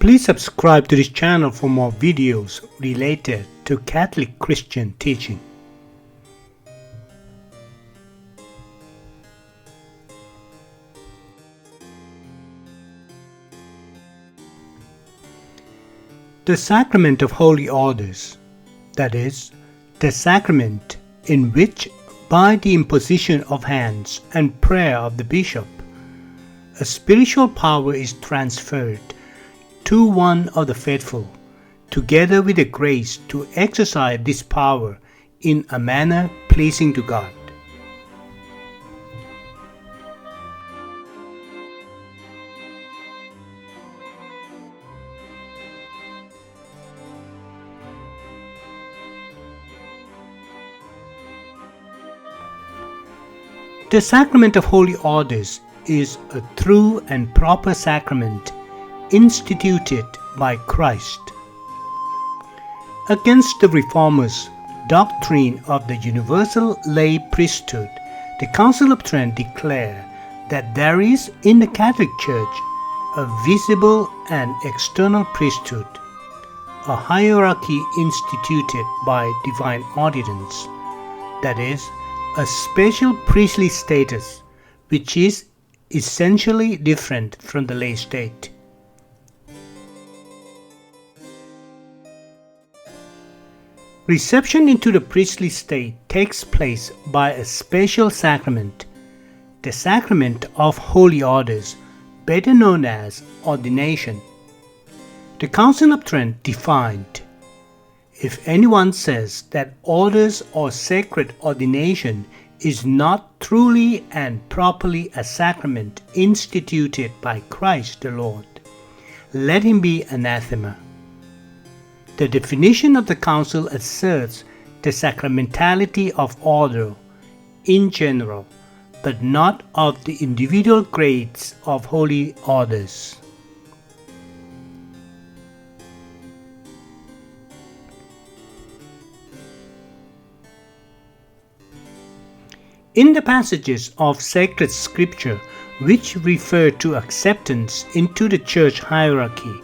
Please subscribe to this channel for more videos related to Catholic Christian teaching. The Sacrament of Holy Orders, that is, the sacrament in which, by the imposition of hands and prayer of the bishop, a spiritual power is transferred to one of the faithful, together with the grace to exercise this power in a manner pleasing to God. The Sacrament of Holy Orders is a true and proper sacrament instituted by Christ. Against the Reformers' doctrine of the universal lay priesthood, the Council of Trent declared that there is in the Catholic Church a visible and external priesthood, a hierarchy instituted by divine ordinance, that is, a special priestly status which is essentially different from the lay state. Reception into the priestly state takes place by a special sacrament, the Sacrament of Holy Orders, better known as ordination. The Council of Trent defined, "If anyone says that orders or sacred ordination is not truly and properly a sacrament instituted by Christ the Lord, let him be anathema." The definition of the Council asserts the sacramentality of order in general, but not of the individual grades of holy orders. In the passages of sacred Scripture which refer to acceptance into the church hierarchy,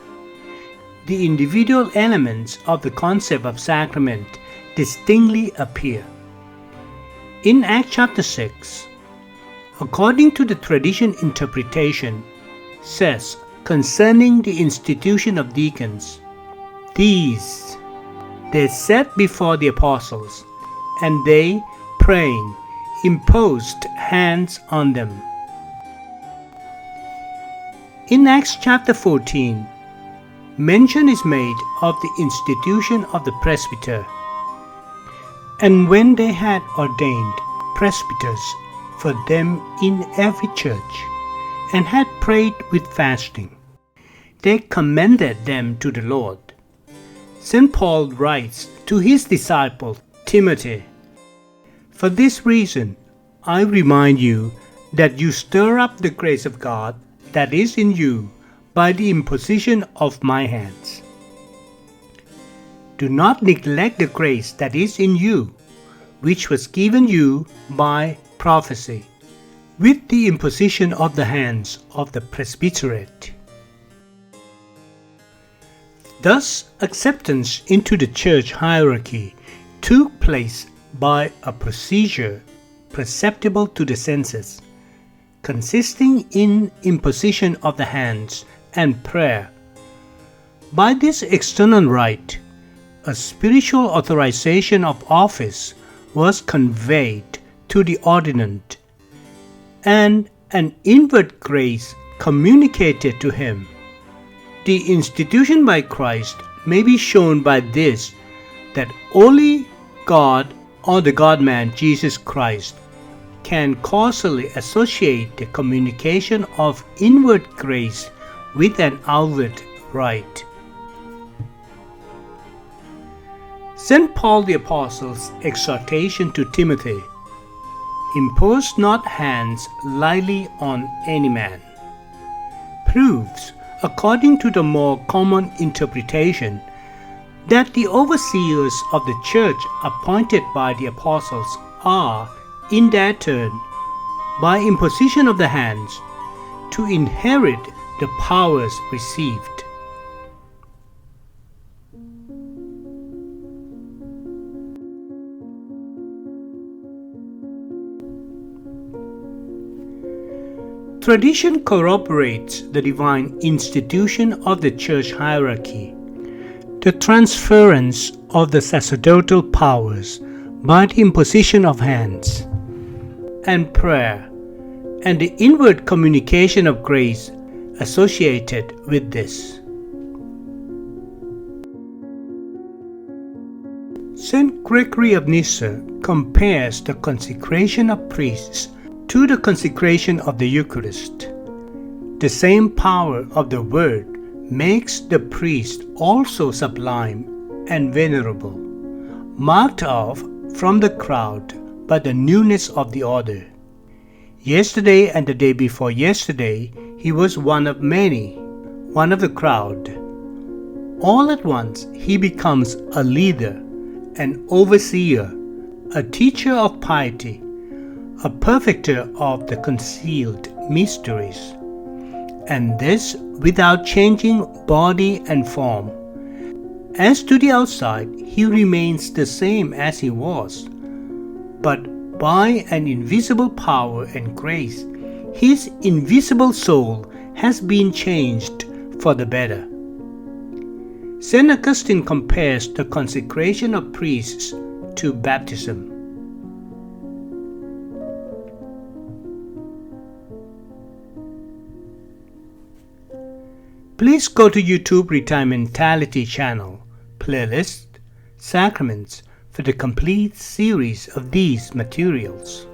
the individual elements of the concept of sacrament distinctly appear. In Acts chapter 6, according to the tradition interpretation, says concerning the institution of deacons, "These they set before the apostles, and they, praying, imposed hands on them." In Acts chapter 14, mention is made of the institution of the presbyter. "And when they had ordained presbyters for them in every church, and had prayed with fasting, they commended them to the Lord." St. Paul writes to his disciple Timothy, "For this reason I remind you that you stir up the grace of God that is in you by the imposition of my hands. Do not neglect the grace that is in you, which was given you by prophecy, with the imposition of the hands of the presbyterate." Thus, acceptance into the church hierarchy took place by a procedure perceptible to the senses, consisting in imposition of the hands and prayer. By this external rite, a spiritual authorization of office was conveyed to the ordinand, and an inward grace communicated to him. The institution by Christ may be shown by this, that only God or the God-man Jesus Christ can causally associate the communication of inward grace with an outward rite. St. Paul the Apostle's exhortation to Timothy, "Impose not hands lightly on any man," proves, according to the more common interpretation, that the overseers of the church appointed by the apostles are, in their turn, by imposition of the hands, to inherit the powers received. Tradition corroborates the divine institution of the church hierarchy, the transference of the sacerdotal powers by the imposition of hands, and prayer, and the inward communication of grace associated with this. St. Gregory of Nyssa compares the consecration of priests to the consecration of the Eucharist. The same power of the Word makes the priest also sublime and venerable, marked off from the crowd by the newness of the order. Yesterday and the day before yesterday, he was one of many, one of the crowd. All at once, he becomes a leader, an overseer, a teacher of piety, a perfecter of the concealed mysteries, and this without changing body and form. As to the outside, he remains the same as he was, but by an invisible power and grace, his invisible soul has been changed for the better. St. Augustine compares the consecration of priests to baptism. Please go to YouTube Retirementality channel, playlist, Sacraments for the complete series of these materials.